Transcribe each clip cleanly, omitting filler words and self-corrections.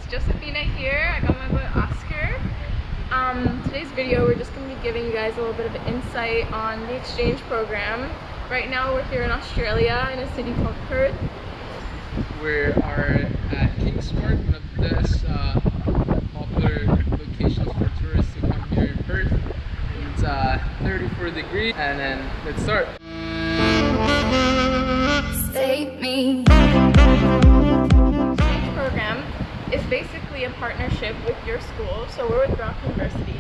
it's Josephina here. I got my boy Oscar. Today's video, we're just going to be giving you guys a little bit of insight on the exchange program. Right now we're here in Australia in a city called Perth. We are at Kings Park, one of the best popular locations for tourists to come here in Perth. And it's 34 degrees, and then let's start. Save me. Exchange program is basically a partnership with your school. So we're with Brock University,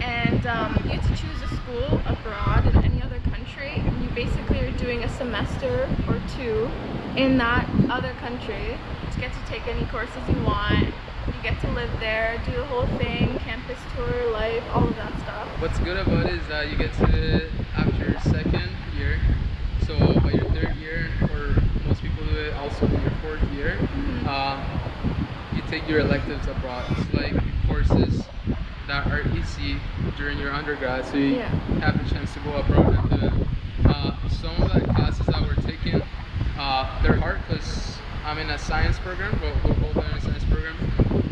and you get to choose a school abroad in any other country, and you basically are doing a semester or two in that other country. You get to take any courses you want. You get to live there, do the whole thing, campus tour, life, all of that stuff. What's good about it is that you get to, after your second year, so by your third year, or most people do it also in your fourth year, you take your electives abroad. It's like courses that are easy during your undergrad, so you have the chance to go abroad and do it. Some of the classes that we're taking, they're hard because I'm in a science program, we're both in a science program,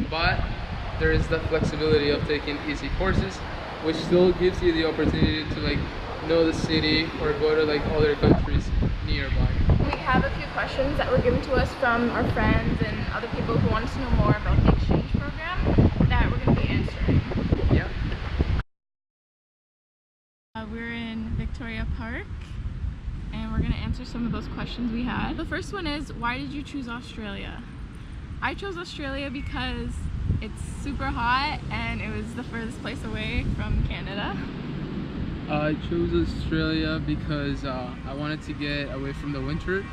but there is the flexibility of taking easy courses, which still gives you the opportunity to like know the city or go to like other countries nearby. We have a few questions that were given to us from our friends and other people who want us to know more about the exchange program that we're going to be answering. Yeah. We're in Victoria Park, and we're going to answer some of those questions we had. The first one is, why did you choose Australia? I chose Australia because it's super hot and it was the furthest place away from Canada. I chose Australia because I wanted to get away from the winter,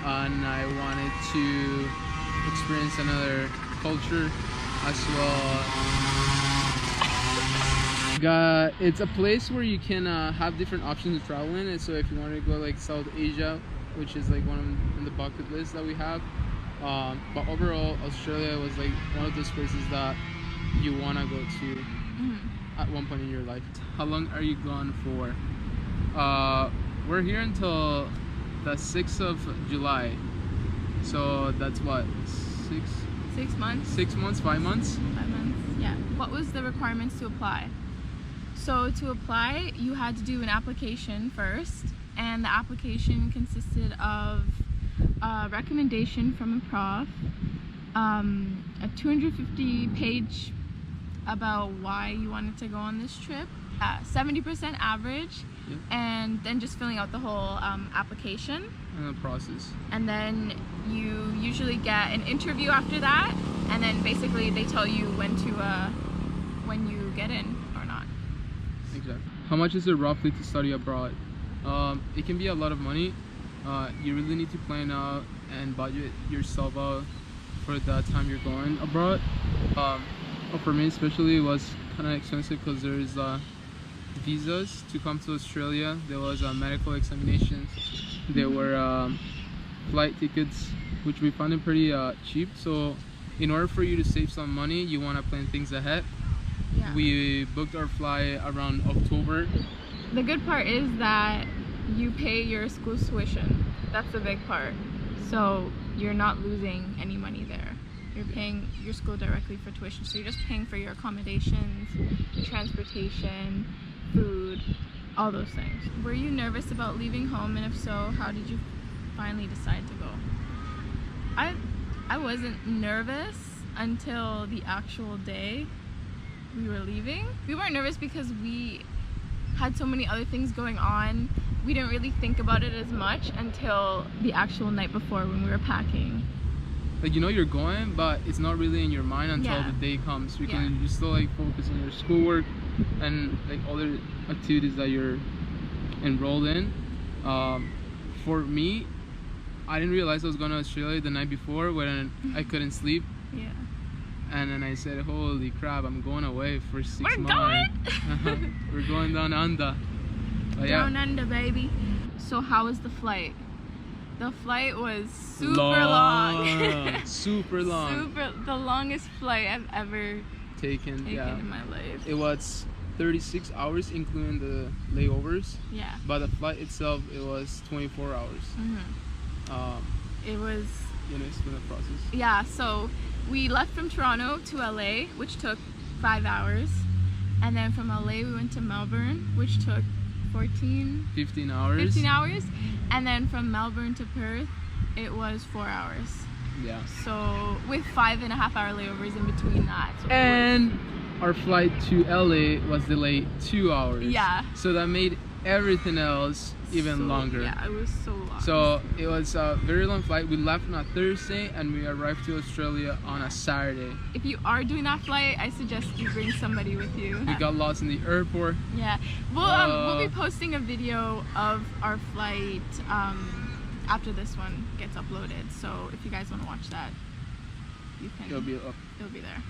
and I wanted to experience another culture as well. It's a place where you can have different options of traveling, and so if you want to go like South Asia, which is like one on the bucket list that we have, but overall Australia was like one of those places that you want to go to at one point in your life. How long are you gone for? We're here until the 6th of July, so that's what, 6 months? 6 months, 5 months? 5 months, yeah. What was the requirements to apply? So to apply, you had to do an application first, and the application consisted of a recommendation from a prof, a 250-page about why you wanted to go on this trip, 70% average, and then just filling out the whole application. And the process. And then you usually get an interview after that, and then basically they tell you when you get in or not. Exactly. How much is it roughly to study abroad? It can be a lot of money. You really need to plan out and budget yourself out for the time you're going abroad. For me especially, it was kind of expensive because there's visas to come to Australia. There was medical examinations. There were flight tickets, which we found it pretty cheap. So in order for you to save some money, you want to plan things ahead. Yeah. We booked our flight around October. The good part is that you pay your school's tuition. That's the big part. So you're not losing any money there. You're paying your school directly for tuition, so you're just paying for your accommodations, your transportation, food, all those things. Were you nervous about leaving home, and if so, how did you finally decide to go? I wasn't nervous until the actual day we were leaving. We weren't nervous because we had so many other things going on. We didn't really think about it as much until the actual night before when we were packing. Like, you know you're going, but it's not really in your mind until the day comes, because you still like focus on your schoolwork and like other activities that you're enrolled in. For me, I didn't realize I was going to Australia the night before when I couldn't sleep. Yeah. And then I said, holy crap, I'm going away for 6 months. We're going! We're going down under. Down under, baby. So how was the flight? The flight was super long. Super long. The longest flight I've ever taken in my life. It was 36 hours including the layovers. Yeah. But the flight itself, it was 24 hours. It was... You know, it's been a process. Yeah, so we left from Toronto to LA, which took 5 hours. And then from LA we went to Melbourne, which took 15 hours. 15 hours. And then from Melbourne to Perth, it was 4 hours. Yeah. So with 5.5 hour layovers in between that. So and our flight to LA was delayed 2 hours. Yeah. So that made everything else even longer. Yeah, it was so long. So it was a very long flight. We left on a Thursday and we arrived to Australia on a Saturday. If you are doing that flight, I suggest you bring somebody with you. We got lost in the airport. Yeah. We'll be posting a video of our flight after this one gets uploaded. So if you guys want to watch that, you can. It'll be up. It'll be there.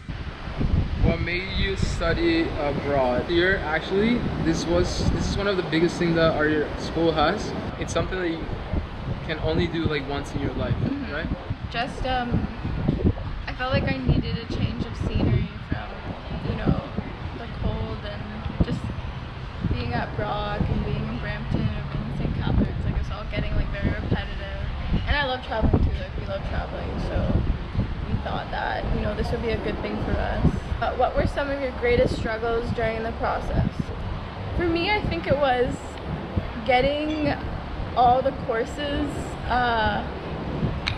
What made you study abroad? Here, actually, this is one of the biggest things that our school has. It's something that you can only do like once in your life, right? Just I felt like I needed a change of scenery from, you know, the cold and just being at Brock and being in Brampton or being in St. Catharines. Like it's all getting like very repetitive. And I love traveling too. Like we love traveling, so we thought that, you know, this would be a good thing for us. What were some of your greatest struggles during the process? For me, I think it was getting all the courses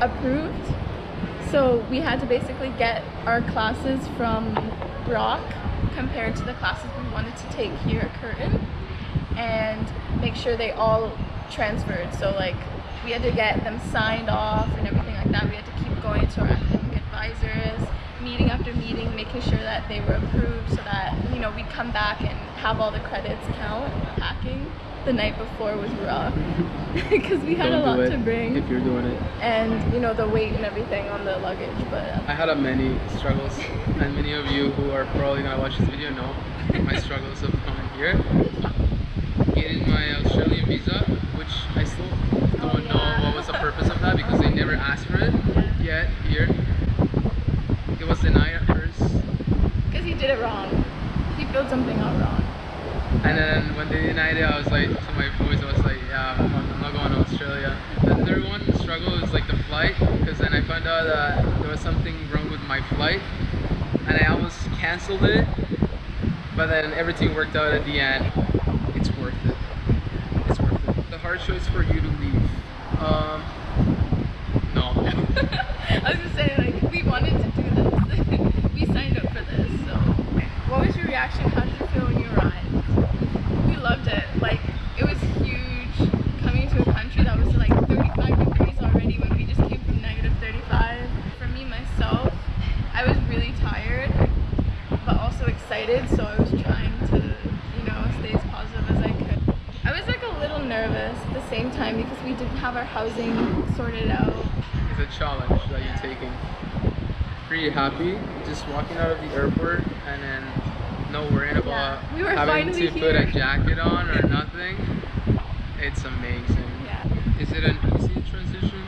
approved. So we had to basically get our classes from Brock compared to the classes we wanted to take here at Curtin and make sure they all transferred. So like we had to get them signed off and everything like that. We had to keep going to our academic advisors, meeting after meeting, making sure that they were approved so that, you know, we'd come back and have all the credits count. Packing the night before was rough because we had a lot to bring. If you're doing it. And, you know, the weight and everything on the luggage, but... I had many struggles, and many of you who are probably going to watch this video know my struggles of coming here. Getting my Australian visa, which I still don't know what was the purpose of that because they never asked for it yet here. It was denied at first. Because he did it wrong. He filled something out wrong. And then when they denied it, I was like, to my boys, I was like, yeah, I'm not going to Australia. The third one, the struggle was like the flight, because then I found out that there was something wrong with my flight, and I almost canceled it, but then everything worked out at the end. It's worth it. It's worth it. The hard choice for you to leave. No. I was just saying, like, we wanted to do this. We signed up for this, so. What was your reaction? How did you feel when you arrived? We loved it. Like, it was huge coming to a country that was like 35 degrees already when we just came from -35. For me, myself, I was really tired, but also excited, so I was trying to, you know, stay as positive as I could. I was like a little nervous at the same time because we didn't have our housing sorted out. It's a challenge that you're taking. Pretty happy just walking out of the airport and then no worrying about having to put a jacket on or nothing. It's amazing. Yeah. Is it an easy transition?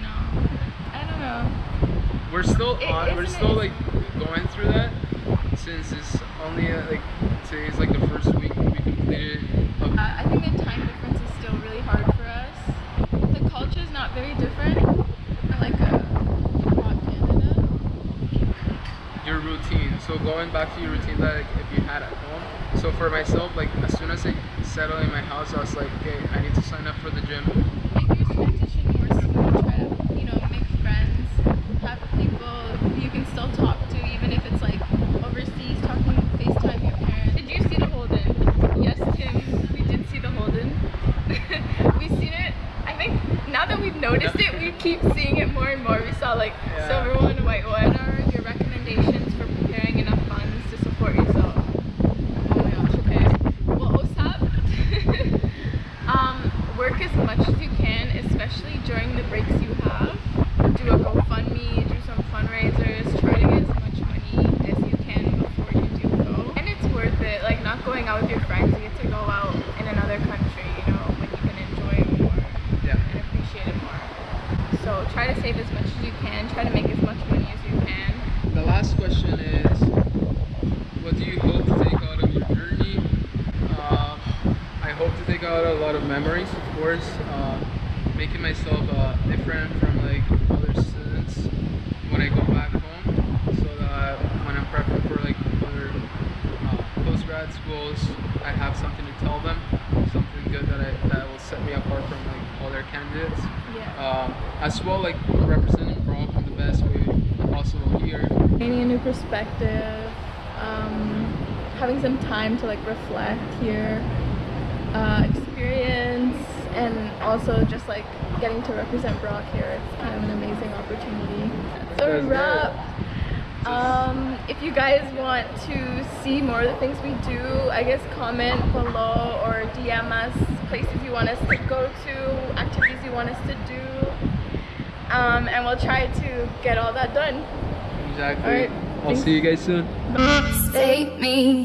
No, I don't know. We're still like going through that since it's only like today's like the first week we completed. I think the time difference is still really hard for us. The culture is not very different. Like Canada. Your routine. So going back to your routine that like, if you had at home. So for myself, like as soon as I settled in my house, I was like, okay, I need to sign up for the gym. Make your transition more smooth. Try to, you know, make friends, have people you can still talk to, even if it's like overseas, talking FaceTime your parents. Did you see the Holden? Yes, Kim, we did see the Holden. We've seen it. I think now that we've noticed it, we keep seeing it more and more. We saw like silver one, white one. What are your recommendations for preparing enough funds to support yourself? Oh my gosh, okay. Well, OSAP, work as much as you can, especially during the breaks you have. Do a GoFundMe, do some fundraisers, try to get as much money as you can before you do go. And it's worth it, like not going out with your friends, you get to go out in another country, you know, when you can enjoy it more and appreciate it more. So try to save as much as you can, try to make as much money as you can. The last question is, what do you hope to take out of your journey? I hope to take out a lot of memories, of course, making myself different from like other students when I go back at schools, I have something to tell them, something good that will set me apart from like other candidates. Yeah. As well, like representing Prague in the best way possible here. Gaining a new perspective, having some time to like reflect here, experience, and also just like getting to represent Brock here. It's kind of an amazing opportunity. That's a wrap. If you guys want to see more of the things we do, I guess comment below or DM us places you want us to go to, activities you want us to do, and we'll try to get all that done. Exactly. All right, I'll see you guys soon. Save me.